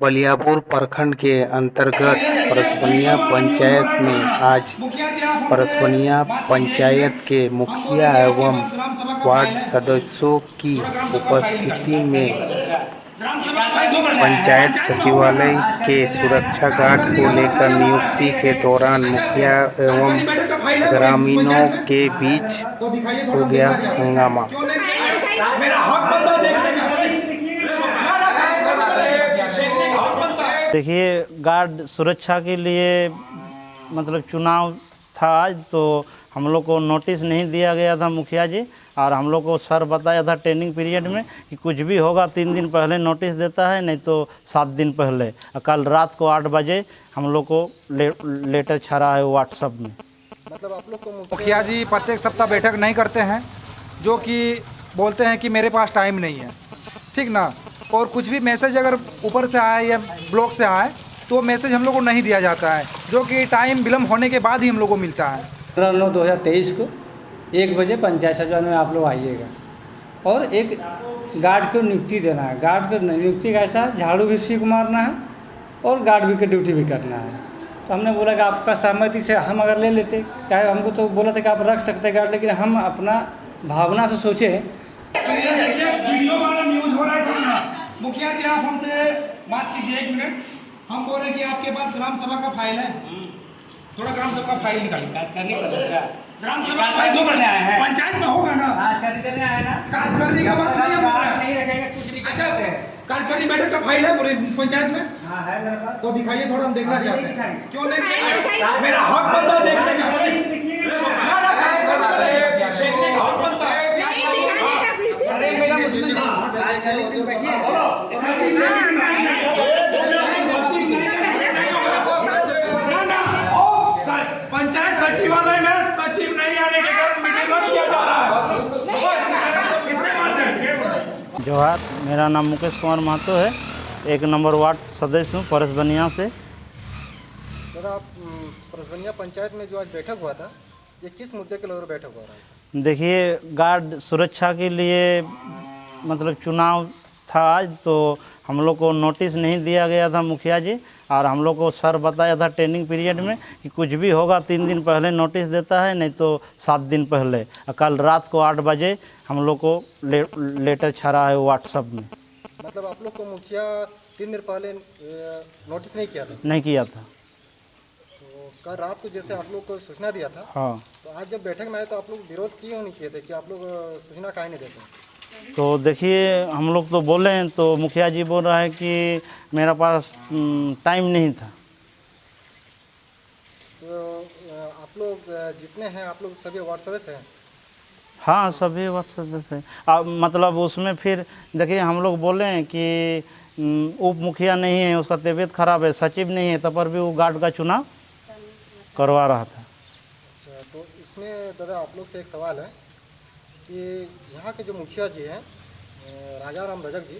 बलियापुर प्रखंड के अंतर्गत परसबनिया पंचायत में आज परसबनिया पंचायत के मुखिया एवं वार्ड सदस्यों की उपस्थिति में पंचायत सचिवालय के सुरक्षा गार्ड को लेकर नियुक्ति के दौरान मुखिया एवं ग्रामीणों के बीच हो गया हंगामा। देखिए, गार्ड सुरक्षा के लिए मतलब चुनाव था आज, तो हम लोग को नोटिस नहीं दिया गया था मुखिया जी, और हम लोग को सर बताया था ट्रेनिंग पीरियड में कि कुछ भी होगा 3 दिन पहले नोटिस देता है, नहीं तो 7 दिन पहले। कल रात को 8 बजे हम लोग को लेटर छड़ा है व्हाट्सएप में। मतलब आप लोग को मुखिया जी प्रत्येक सप्ताह बैठक नहीं करते हैं, जो कि बोलते हैं कि मेरे पास टाइम नहीं है, ठीक ना। और कुछ भी मैसेज अगर ऊपर से आए या ब्लॉक से आए तो मैसेज हम लोग को नहीं दिया जाता है, जो कि टाइम विलम्ब होने के बाद ही हम लोग को मिलता है। 15/9/2023 को 1 बजे पंचायत सचिवालय में आप लोग आइएगा और एक गार्ड को नियुक्ति देना है। गार्ड को नियुक्ति कैसा है, झाड़ू भी उसी को मारना है और गार्ड भी की ड्यूटी भी करना है। तो हमने बोला कि आपका सहमति से हम अगर ले लेते, क्या हमको तो बोला था कि आप रख सकते गार्ड, लेकिन हम अपना भावना से सोचे। वीडियो वाला न्यूज़ हो रहा है। मुखिया जी आप हमसे बात कीजिए 1 मिनट। हम बोल रहे हैं कि आपके पास ग्राम सभा का फाइल है, थोड़ा ग्राम सभा का फाइल निकालिए। ग्राम सभा का फाइल करने आए हैं, पंचायत में होगा ना, करने आए ना, करने का बात नहीं है। अच्छा, कार्यकारिणी बैठक का फाइल है पूरे पंचायत में? हाँ है मेरे पास। तो दिखाइए थोड़ा, हम देखना चाहते हैं। क्यों नहीं? मेरा हक बनता है देखने का। देखने का हक बनता है। अरे मेरा पंचायत सचिवालय में सचिव नहीं आने के कारण मीटिंग रद्द किया जा रहा है। जोहार, मेरा नाम मुकेश कुमार महतो है, 1 नंबर वार्ड सदस्य हूँ परसबनिया से। दादा, परसबनिया पंचायत में जो आज बैठक हुआ था, ये किस मुद्दे के लेकर बैठक हो रहा है? देखिए, गार्ड सुरक्षा के लिए मतलब चुनाव था आज, तो हम लोग को नोटिस नहीं दिया गया था मुखिया जी, और हम लोग को सर बताया था ट्रेनिंग पीरियड में कि कुछ भी होगा 3 दिन पहले नोटिस देता है, नहीं तो 7 दिन पहले। कल रात को 8 बजे हम लोग को लेटर छड़ा है व्हाट्सएप में। मतलब आप लोग को मुखिया 3 दिन पहले नोटिस नहीं किया था? नहीं किया था। तो कल रात को जैसे आप लोग को सूचना दिया था, हाँ, तो आज जब बैठक में आए तो आप लोग विरोध क्यों नहीं किए थे कि आप लोग सूचना काहे नहीं देते? तो देखिए, हम लोग तो बोले हैं, तो मुखिया जी बोल रहा है कि मेरा पास टाइम नहीं था। तो आप लोग जितने हैं, आप लोग सभी वार्ड सदस्य हैं? हाँ, सभी वार्ड सदस्य हैं। मतलब उसमें फिर देखिए, हम लोग बोले हैं कि उप मुखिया नहीं है, उसका तबीयत खराब है, सचिव नहीं है, तब पर भी वो गार्ड का चुनाव करवा रहा था। अच्छा, तो इसमें दादा आप लोग से एक सवाल है कि यहाँ के जो मुखिया जी हैं, राजा राम रजक जी,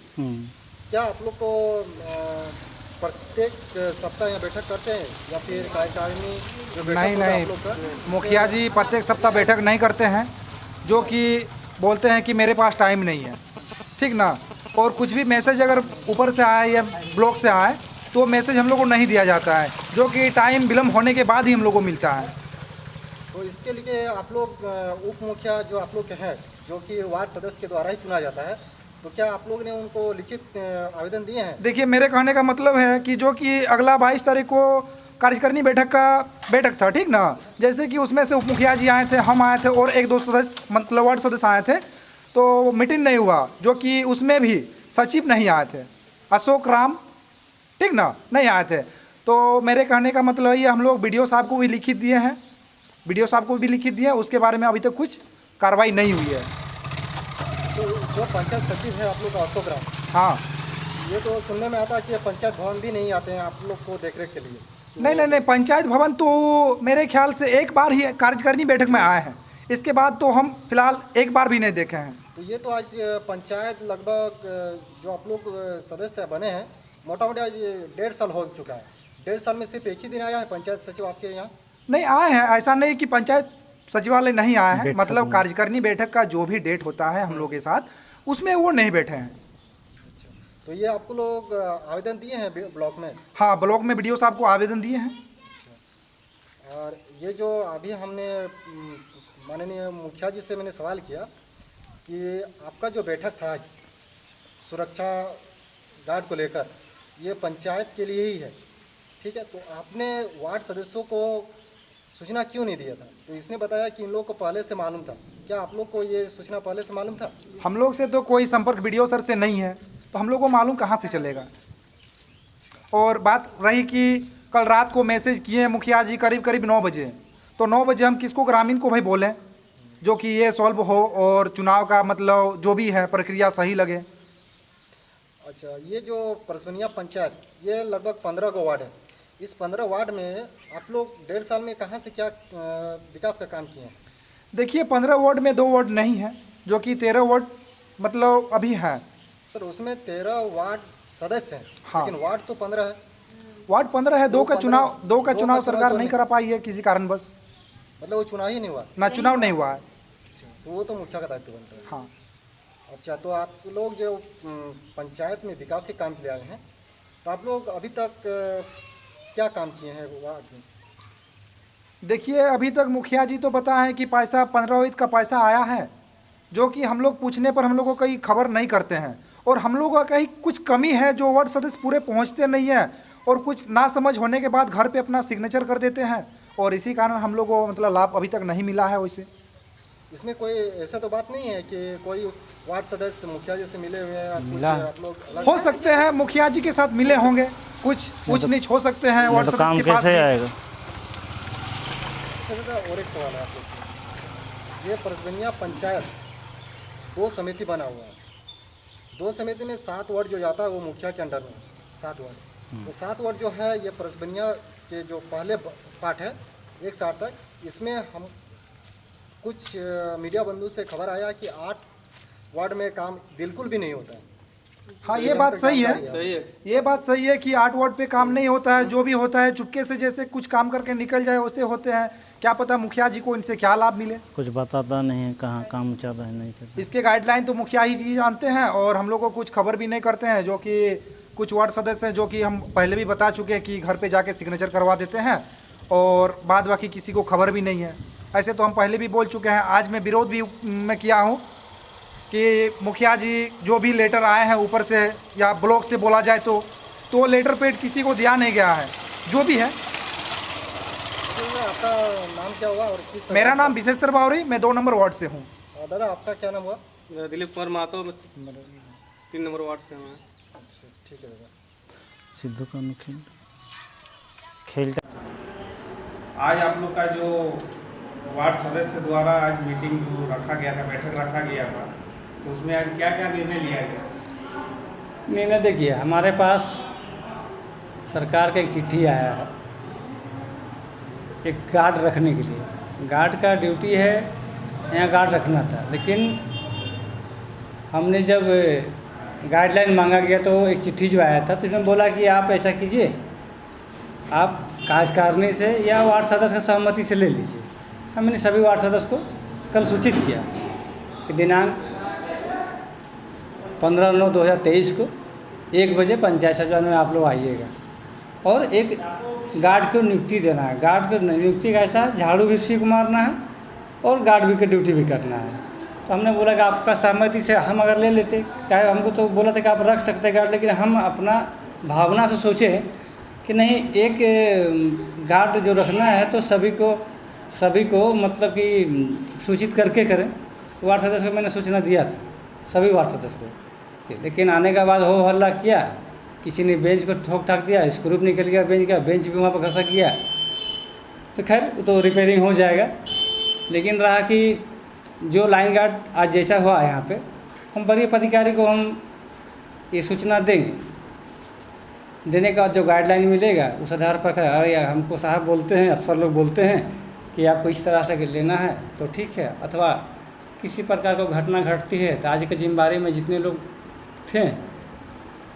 क्या आप लोग को प्रत्येक सप्ताह यहाँ बैठक करते हैं या फिर कार्यकारिणी जो बैठक नहीं, होता है आप लोग का? मुखिया जी प्रत्येक सप्ताह बैठक नहीं करते हैं, जो कि बोलते हैं कि मेरे पास टाइम नहीं है, ठीक ना। और कुछ भी मैसेज अगर ऊपर से आए या ब्लॉक से आए तो मैसेज हम लोग को नहीं दिया जाता है, जो कि टाइम विलम्ब होने के बाद ही हम लोग को मिलता है। तो इसके लिए आप लोग उप मुखिया जो आप लोग के हैं, जो कि वार्ड सदस्य के द्वारा ही चुना जाता है, तो क्या आप लोग ने उनको लिखित आवेदन दिए हैं? देखिए, मेरे कहने का मतलब है कि जो कि अगला 22 तारीख को कार्यकारिणी बैठक था, ठीक ना। जैसे कि उसमें से उप मुखिया जी आए थे, हम आए थे और 1-2 सदस्य मतलब वार्ड सदस्य आए थे, तो मीटिंग नहीं हुआ, जो कि उसमें भी सचिव नहीं आए थे, अशोक राम, ठीक ना, नहीं आए थे। तो मेरे कहने का मतलब ये, हम लोग BDO साहब को भी लिखित दिए हैं, BDO साहब को भी लिखित दिए, उसके बारे में अभी तक कुछ कार्रवाई नहीं हुई है। तो जो पंचायत सचिव है आप लोग का अशोक राम, हाँ, ये तो सुनने में आता है कि पंचायत भवन भी नहीं आते हैं आप लोग को देखरेख के लिए। नहीं, पंचायत भवन तो मेरे ख्याल से एक बार ही कार्यकारिणी बैठक में आए हैं, इसके बाद तो हम फिलहाल एक बार भी नहीं देखे हैं। तो ये तो आज पंचायत लगभग जो आप लोग सदस्य बने हैं, मोटा मोटा आज 1.5 साल हो चुका है। 1.5 साल में सिर्फ एक ही दिन आया है पंचायत सचिव आपके यहाँ? नहीं आए हैं, ऐसा नहीं कि पंचायत सचिवालय नहीं आए हैं, मतलब कार्यकारिणी बैठक का जो भी डेट होता है हम लोग के साथ, उसमें वो नहीं बैठे हैं। तो तो ये आपको लोग आवेदन दिए हैं ब्लॉक में? हाँ, ब्लॉक में वीडियो साहब को आवेदन दिए हैं। और ये जो अभी हमने माननीय मुखिया जी से मैंने सवाल किया कि आपका जो बैठक था आज सुरक्षा गार्ड को लेकर, ये पंचायत के लिए ही है, ठीक है, तो आपने वार्ड सदस्यों को सूचना क्यों नहीं दिया था? तो इसने बताया कि इन लोगों को पहले से मालूम था। क्या आप लोग को ये सूचना पहले से मालूम था? हम लोग से तो कोई संपर्क वीडियो सर से नहीं है, तो हम लोग को मालूम कहाँ से चलेगा। और बात रही कि कल रात को मैसेज किए हैं मुखिया जी करीब 9 बजे, तो 9 बजे हम किसको, ग्रामीण को भाई बोलें जो कि ये सॉल्व हो और चुनाव का मतलब जो भी है प्रक्रिया सही लगे। अच्छा, ये जो परसबनिया पंचायत, ये लगभग 15 को वार्ड है। इस 15 वार्ड में आप लोग 1.5 साल में कहाँ से क्या विकास का काम किए हैं? देखिए 15 वार्ड में 2 वार्ड नहीं है, जो कि 13 वार्ड मतलब अभी हैं। सर उसमें 13 वार्ड सदस्य हैं, हाँ। लेकिन वार्ड तो 15 है। वार्ड 15 है, दो का चुनाव सरकार नहीं करा पाई है किसी कारणवश, मतलब वो चुनाव ही नहीं हुआ? ना चुनाव नहीं हुआ है। तो वो तो मुखिया का दायित्व बनता है। हाँ, अच्छा, तो आप लोग जो पंचायत में विकास के काम के लिए आए हैं, तो आप लोग अभी तक क्या काम किए हैं वार्ड में? देखिए अभी तक मुखिया जी तो बताएं कि पैसा 15 का पैसा आया है, जो कि हम लोग पूछने पर हम लोग को कहीं खबर नहीं करते हैं, और हम लोग का कहीं कुछ कमी है जो वार्ड सदस्य पूरे पहुंचते नहीं हैं, और कुछ ना समझ होने के बाद घर पे अपना सिग्नेचर कर देते हैं, और इसी कारण हम लोग को मतलब लाभ अभी तक नहीं मिला है। वैसे इसमें कोई ऐसा तो बात नहीं है कि कोई वार्ड सदस्य मुखिया जी से मिले हुए हैं, कुछ आप लोग अलग हो सकते हैं मुखिया जी के साथ मिले होंगे, कुछ पूछ नीच हो सकते हैं वार्ड तो काम सदस्य के पास कैसे भी। आएगा? और एक सवाल है आप लोग से। ये परसबनिया पंचायत 2 समिति बना हुआ है। 2 समिति में 7 वार्ड जो जाता है वो मुखिया के अंडर में 7 वार्ड। तो 7 वार्ड जो है ये परसबनिया के जो पहले पार्ट है 1 साल तक, इसमें हम कुछ मीडिया बंधु से खबर आया कि 8 वार्ड में काम बिल्कुल भी नहीं होता है। हाँ, ये बात सही है, ये बात सही है कि 8 वार्ड पे काम नहीं होता है। जो भी होता है चुपके से जैसे कुछ काम करके निकल जाए वैसे होते हैं। क्या पता मुखिया जी को इनसे क्या लाभ मिले, कुछ बताता नहीं है कहाँ काम चल रहा है नहीं चल रहा। इसके गाइडलाइन तो मुखिया ही जी जानते हैं, और हम लोग को कुछ खबर भी नहीं करते हैं। जो कि कुछ वार्ड सदस्य हैं जो कि हम पहले भी बता चुके हैं कि घर पे जाके सिग्नेचर करवा देते हैं, और बाद बाकी किसी को खबर भी नहीं है। ऐसे तो हम पहले भी बोल चुके हैं। आज मैं विरोध भी मैं किया हूँ कि मुखिया जी जो भी लेटर आए हैं ऊपर से या ब्लॉक से बोला जाए तो लेटर पेड किसी को दिया नहीं गया है, जो भी है। आपका नाम क्या हुआ और किस? मेरा नाम विशेश्वर बावरी, मैं 2 नंबर वार्ड से हूँ। दादा आपका क्या नाम हुआ? दिलीप कुमार महतो, 3 नंबर वार्ड से हूँ। अच्छा, ठीक है दादा। सिद्धू का मुखिया खेल आज आप लोग का जो वार्ड सदस्य द्वारा आज मीटिंग जो रखा गया था, बैठक रखा गया था, तो उसमें आज क्या क्या निर्णय लिया गया? निर्णय देखिए, हमारे पास सरकार का एक चिट्ठी आया है एक गार्ड रखने के लिए। गार्ड का ड्यूटी है यहाँ गार्ड रखना था, लेकिन हमने जब गाइडलाइन मांगा गया तो एक चिट्ठी जो आया था तो इन्होंने बोला कि आप ऐसा कीजिए, आप कार्यकारिणी से या वार्ड सदस्य की सहमति से ले लीजिए। हमने सभी वार्ड सदस्य को कल सूचित किया कि दिनांक 15/9/2023 को 1 बजे पंचायत सचिवालय में आप लोग आइएगा, और एक गार्ड को नियुक्ति देना है। गार्ड को नियुक्ति कैसा, झाड़ू भी उसी को मारना है और गार्ड भी की ड्यूटी भी करना है। तो हमने बोला कि आपका सहमति से हम अगर ले लेते, क्या हमको तो बोला था कि आप रख सकते हैं गार्ड, लेकिन हम अपना भावना से सोचे कि नहीं, एक गार्ड जो रखना है तो सभी को मतलब कि सूचित करके करें। वार्ड सदस्य को मैंने सूचना दिया था, सभी वार्ड सदस्य को, लेकिन आने के बाद हो हल्ला किया, किसी ने बेंच को ठोक ठाक दिया, स्क्रू निकल गया बेंच का, बेंच भी वहाँ पर घसा गया। तो खैर तो रिपेयरिंग हो जाएगा, लेकिन रहा कि जो लाइन गार्ड आज जैसा हुआ यहाँ पे, हम वरीय पदाधिकारी को हम ये सूचना देंगे। देने का जो गाइडलाइन मिलेगा उस आधार पर अरे हमको साहब बोलते हैं, अफसर लोग बोलते हैं कि आपको इस तरह से लेना है तो ठीक है, अथवा किसी प्रकार को घटना घटती है तो आज के जिम्मेदारी में जितने लोग थे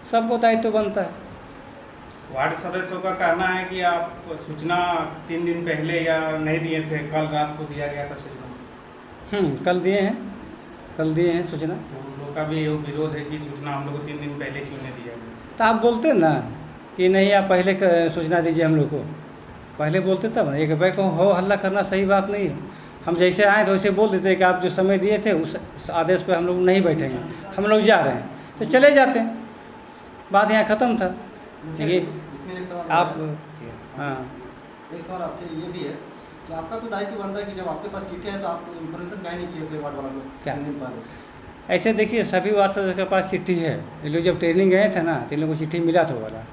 सबको दायित्व बनता है। वार्ड सदस्यों का कहना है कि आप सूचना 3 दिन पहले या नहीं दिए थे, कल रात को दिया गया था सूचना। कल दिए हैं, कल दिए हैं सूचना। तो उन लोग का भी विरोध है कि सूचना हम लोग को 3 दिन पहले क्यों नहीं दिया गया। तो आप बोलते ना कि नहीं आप पहले सूचना दीजिए हम लोग को, पहले बोलते तब ना। एक बैक हो हल्ला करना सही बात नहीं है। हम जैसे आए तो वैसे बोल देते कि आप जो समय दिए थे उस आदेश पे हम लोग नहीं बैठेंगे, हम लोग जा रहे हैं, तो चले जाते हैं, बात यहाँ ख़त्म था। देखिए इसमें एक सवाल आप, हाँ एक सवाल आपसे ये भी है कि आपका तो दायित्व बनता है कि जब आपके पास चिट्ठी है तो आप इन्फॉर्मेशन काहे नहीं किए थे वार्ड वालों को क्या? 3 दिन पहले। ऐसे देखिए सभी वार्ड सदस्य के पास चिट्ठी है। ये लोग जब ट्रेनिंग गए थे ना तो इन लोग को चिट्ठी मिला था वाला,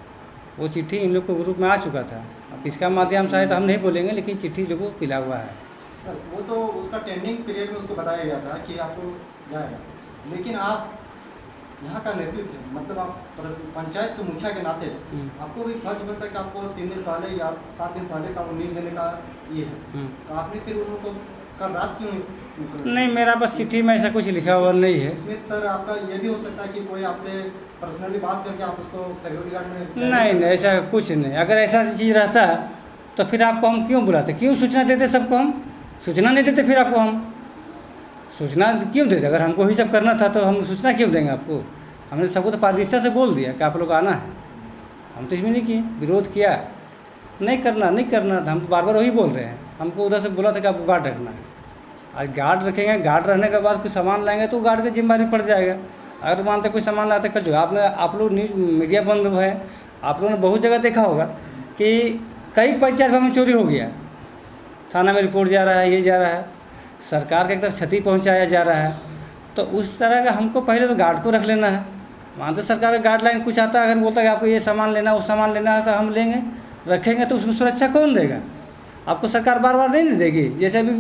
वो चिट्ठी इन लोग को ग्रुप में आ चुका था। अब इसका माध्यम से है तो हम नहीं बोलेंगे, लेकिन चिट्ठी लोग को मिला हुआ है। सर वो तो उसका ट्रेनिंग पीरियड में उसको बताया गया था कि आपको जाएगा, लेकिन आप यहाँ का नेतृत्व मतलब आप पंचायत के मुखिया के नाते आपको भी फर्ज बनता है कि आपको 3 दिन पहले या 7 दिन पहले का न्यूज़ देने का ये है, तो आपने फिर उन लोगों को कल रात क्यों नहीं, मेरा बस चिट्ठी में ऐसा कुछ लिखा हुआ नहीं है। इसमें सर आपका ये भी हो सकता है कि कोई आपसे पर्सनली बात करके आप उसको सिक्योरिटी गार्ड में नहीं नहीं, ऐसा कुछ नहीं। अगर ऐसा चीज़ रहता तो फिर आपको हम क्यों बुलाते, क्यों सूचना देते सबको? हम सूचना नहीं देते, फिर आपको हम सूचना क्यों देते? अगर हमको ही सब करना था तो हम सूचना क्यों देंगे आपको? हमने सबको तो पारदर्शिता से बोल दिया कि आप लोग आना है। हम तो इसमें नहीं किए, विरोध किया नहीं करना नहीं करना था, हम तो बार बार वही बोल रहे हैं। हमको उधर से बोला था कि आपको गार्ड रखना है। आज गार्ड रखेंगे, गार्ड रहने के बाद कुछ सामान लाएंगे तो गार्ड की जिम्मेदारी पड़ जाएगा। अगर तो मानते कोई सामान लाते कर जो आप लोग न्यूज़ मीडिया बंद है, आप लोगों ने बहुत जगह देखा होगा कि कई पंचायत में चोरी हो गया, थाना में रिपोर्ट जा रहा है, ये जा रहा है, सरकार के एक तरफ क्षति पहुंचाया जा रहा है। तो उस तरह का हमको पहले तो गार्ड को रख लेना है। मानते सरकार का गाइडलाइन कुछ आता है, अगर बोलता है कि आपको ये सामान लेना वो सामान लेना है तो हम लेंगे रखेंगे, तो उसको सुरक्षा कौन देगा? आपको सरकार बार बार नहीं देगी। जैसे अभी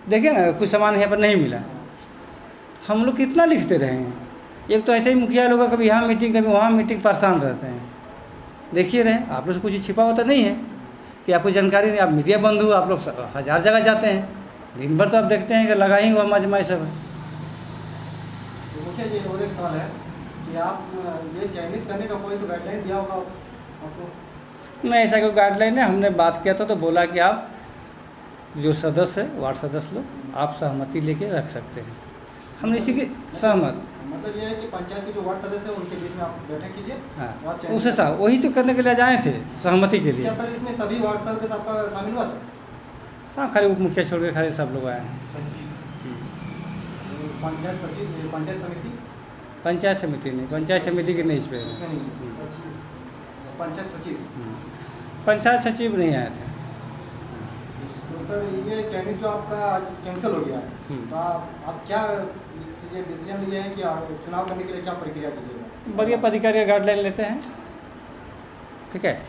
देखिए ना, कुछ सामान यहाँ पर नहीं मिला, हम लोग कितना लिखते रहे हैं। एक तो ऐसे ही मुखिया लोग कभी यहाँ मीटिंग कभी वहाँ मीटिंग, परेशान रहते हैं। देखिए रहे आप लोग से कुछ छिपा होता नहीं है कि आपको जानकारी नहीं। आप मीडिया बंधु, आप लोग 1000 जगह जाते हैं, दिन भर तो आप देखते हैं कि लगा ही हुआ मजमाई सब है। मुखिया जी और एक सवाल है कि आप ये चयनित करने का कोई तो गाइडलाइन दिया होगा आपको? नहीं, ऐसा कोई गाइडलाइन है। हमने बात किया था तो बोला कि आप जो सदस्य है, वार्ड सदस्य लोग, आप सहमति लेके रख सकते हैं। हमने इसी की सहमत, मतलब ये है कि पंचायत के जो वार्ड सदस्य हैं उनके बीच में आप बैठक कीजिए। हाँ, उसे वही तो करने के लिए जाए थे, सहमति के लिए। क्या सर इसमें सभी वार्ड सदस्य आपका शामिल हुआ था? हाँ, खाली उप मुखिया छोड़ के खाली सब लोग आए हैं। पंचायत सचिव, पंचायत समिति? पंचायत समिति नहीं, पंचायत समिति की नहीं, इस पर इसमें नहीं, पंचायत सचिव? पंचायत सचिव नहीं आए थे। तो सर ये चयनित जो आपका आज कैंसिल हो गया है, तो आप क्या डिसीजन लिए हैं कि चुनाव करने के लिए क्या प्रक्रिया कीजिएगा? वरीय अधिकारी का गाइडलाइन लेते हैं, ठीक है,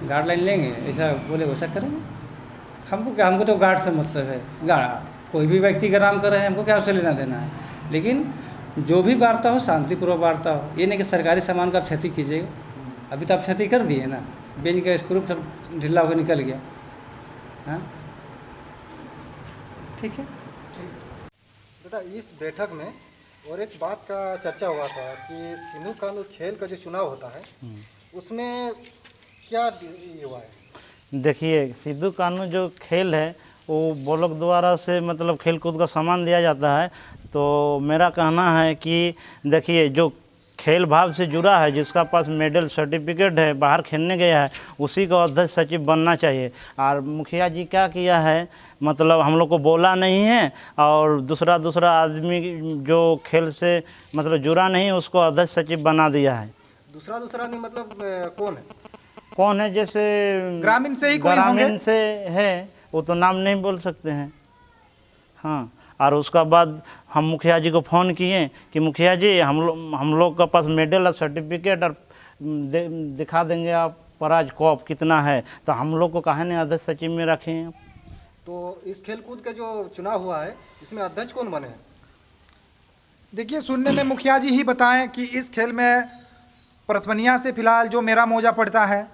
गाइडलाइन लेंगे, ऐसा बोले वैसा करेंगे। हमको तो गार्ड से मतलब है। कोई भी व्यक्ति का नाम कर रहे हैं, हमको क्या उससे लेना देना है। लेकिन जो भी वार्ता हो शांतिपूर्वक वार्ता हो, ये नहीं कि सरकारी सामान का आप क्षति कीजिएगा। अभी तो आप क्षति कर दिए ना, बेंच का स्क्रू सब ढीला होकर निकल गया। हाँ ठीक है। बेटा इस बैठक में और एक बात का चर्चा हुआ था कि सिंधु कानू खेल का जो चुनाव होता है उसमें क्या ये हुआ है? देखिए, सिद्धू कानू जो खेल है वो लोग द्वारा से मतलब खेल कूद का सामान दिया जाता है। तो मेरा कहना है कि देखिए, जो खेल भाव से जुड़ा है, जिसका पास मेडल सर्टिफिकेट है, बाहर खेलने गया है, उसी को अध्यक्ष सचिव बनना चाहिए। और मुखिया जी क्या किया है, मतलब हम लोग को बोला नहीं है, और दूसरा आदमी जो खेल से मतलब जुड़ा नहीं, उसको अध्यक्ष सचिव बना दिया है। दूसरा आदमी मतलब कौन है? जैसे ग्रामीण से ही कोई होंगे? ग्रामीण से है, वो तो नाम नहीं बोल सकते हैं। हाँ, और उसका बाद हम मुखिया जी को फ़ोन किए कि मुखिया जी हम लोग का पास मेडल और सर्टिफिकेट और दिखा देंगे आप प्राइज कप कितना है, तो हम लोग को काहे नहीं अध्यक्ष सचिव में रखें। तो इस खेल कूद का जो चुनाव हुआ है इसमें अध्यक्ष कौन बने? देखिए, सुनने में मुखिया जी ही बताएं कि इस खेल में परसवनिया से फिलहाल जो मेरा मौजा पड़ता है,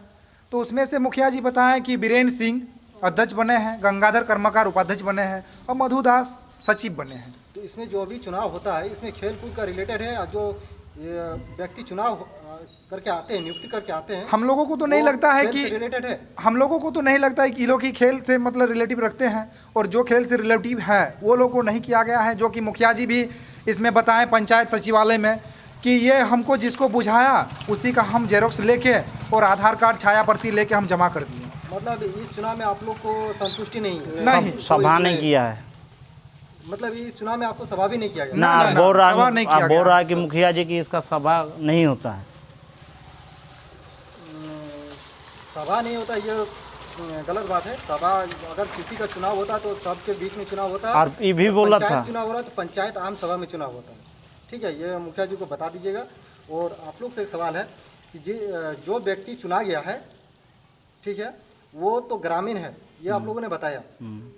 तो उसमें से मुखिया जी बताएं कि बीरेन सिंह अध्यक्ष बने हैं, गंगाधर कर्मकार उपाध्यक्ष बने हैं और मधुदास सचिव बने हैं। तो इसमें जो भी चुनाव होता है इसमें खेल कूद का रिलेटेड है, जो व्यक्ति चुनाव करके आते हैं, नियुक्ति करके आते हैं, हम लोगों को तो नहीं लगता है कि रिलेटेड है। हम लोगों को तो नहीं लगता है कि ये लोग ही खेल से मतलब रिलेटिव रखते हैं, और जो खेल से रिलेटिव है वो लोग को नहीं किया गया है। जो कि मुखिया जी भी इसमें बताएं पंचायत सचिवालय में कि ये हमको जिसको बुझाया उसी का हम जेरोक्स लेके और आधार कार्ड छाया प्रति लेके हम जमा कर दिए। मतलब इस चुनाव में आप लोग को संतुष्टि नहीं है? नहीं, सभा नहीं किया है मतलब इस चुनाव में आपको सभा भी नहीं किया गया? ना, ना, बोल रहा सभा नहीं किया बोल गया। रहा है कि मुखिया जी की इसका सभा नहीं होता है। सभा नहीं होता, ये गलत बात है। सभा अगर किसी का चुनाव होता है तो सबके बीच में चुनाव होता है, और ये भी बोला था पंचायत चुनाव हो रहा है तो पंचायत आम सभा में चुनाव होता है। ठीक है, ये मुखिया जी को बता दीजिएगा। और आप लोग से एक सवाल है कि जो व्यक्ति चुना गया है, ठीक है, वो तो ग्रामीण है, ये आप लोगों ने बताया।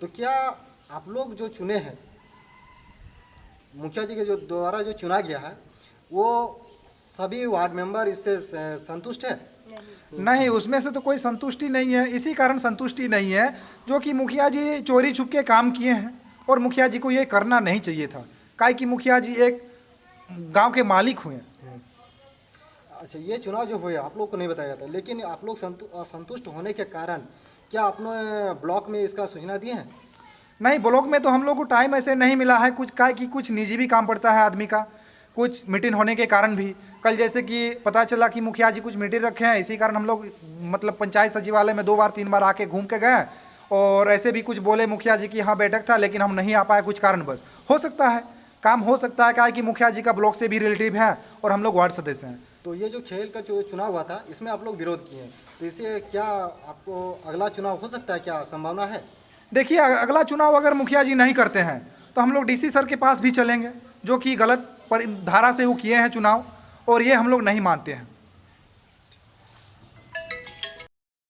तो क्या आप लोग जो चुने हैं, मुखिया जी के जो द्वारा जो चुना गया है, वो सभी वार्ड मेंबर इससे संतुष्ट है? नहीं, उसमें से तो कोई संतुष्टि नहीं है। इसी कारण संतुष्टि नहीं है जो कि मुखिया जी चोरी छुप के काम किए हैं, और मुखिया जी को ये करना नहीं चाहिए था। काहे कि मुखिया जी एक गांव के मालिक हुए। अच्छा, ये चुनाव जो हुए आप लोग को नहीं बताया था, लेकिन आप लोग असंतुष्ट होने के कारण क्या आपने ब्लॉक में इसका सूचना दी है? नहीं, ब्लॉक में तो हम लोग को टाइम ऐसे नहीं मिला है। कुछ काहे कि कुछ निजी भी काम पड़ता है आदमी का, कुछ मीटिंग होने के कारण भी। कल जैसे कि पता चला कि मुखिया जी कुछ मीटिंग रखे हैं, इसी कारण हम लोग मतलब पंचायत सचिवालय में 2 बार 3 बार आके घूम के गए, और ऐसे भी कुछ बोले मुखिया जी की हाँ बैठक था, लेकिन हम नहीं आ पाए कुछ कारणवश। हो सकता है, काम हो सकता है, क्या है कि मुखिया जी का ब्लॉक से भी रिलेटिव है और हम लोग वार्ड सदस्य हैं। तो ये जो खेल का जो चुनाव हुआ था, इसमें आप लोग विरोध किए हैं, तो इससे क्या आपको अगला चुनाव हो सकता है, क्या संभावना है? देखिए, अगला चुनाव अगर मुखिया जी नहीं करते हैं तो हम लोग डीसी सर के पास भी चलेंगे, जो कि गलत धारा से वो किए हैं चुनाव, और ये हम लोग नहीं मानते हैं।